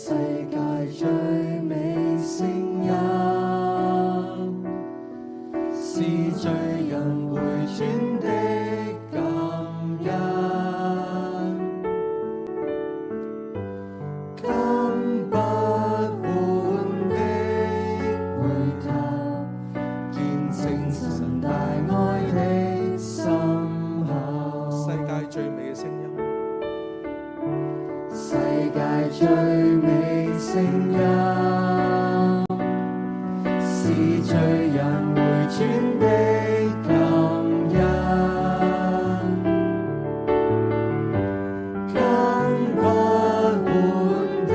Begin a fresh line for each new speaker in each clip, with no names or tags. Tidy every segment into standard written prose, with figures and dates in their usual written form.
世界最美聲音，是罪人回轉的感恩，根不換的回頭，見證神大愛的深厚。
世界最美嘅聲音，
世界最美聲音，是罪人回轉的感恩，根不換的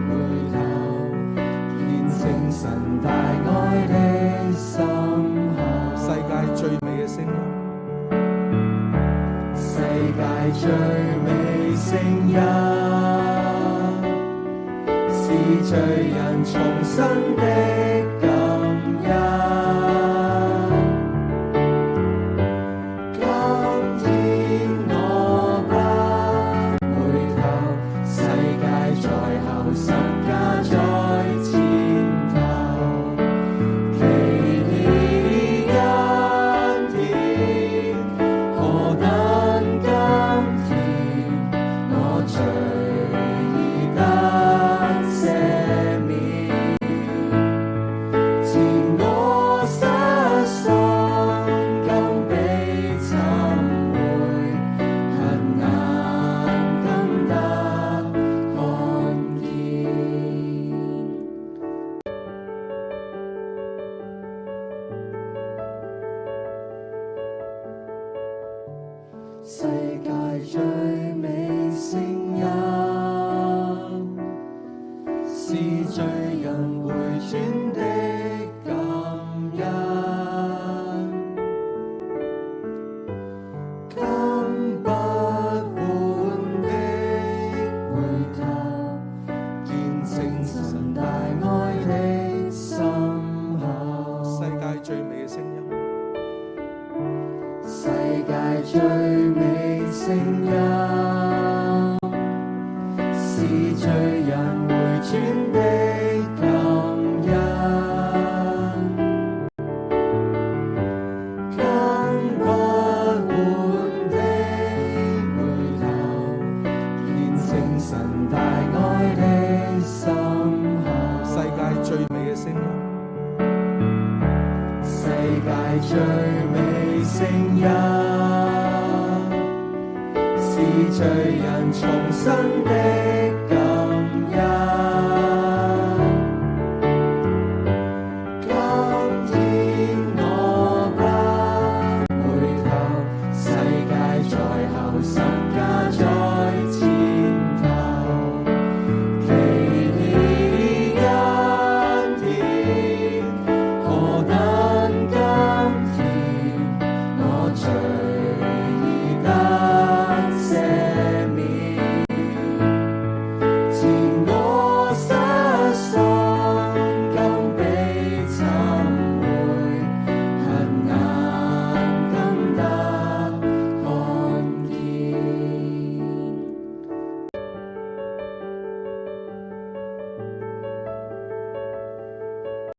回頭，見證神大愛的深厚。
世界最美嘅聲音，
世界最美聲音，是罪人重生的感恩。今天我不回頭，世界在後，十架在前頭。奇異恩典，何等甘甜，我罪已得赦免，自我失喪，今被尋回，恨眼更得看見。世界最美聲音，是罪人回轉的感恩，根不換的回頭，見證神大愛的深厚。
世界最美嘅聲音，
世界最美聲音，是罪人回轉的感恩，根不換的回頭，見證神大愛的深厚。
世界最美嘅聲音，
世界最美聲音，是罪人重生的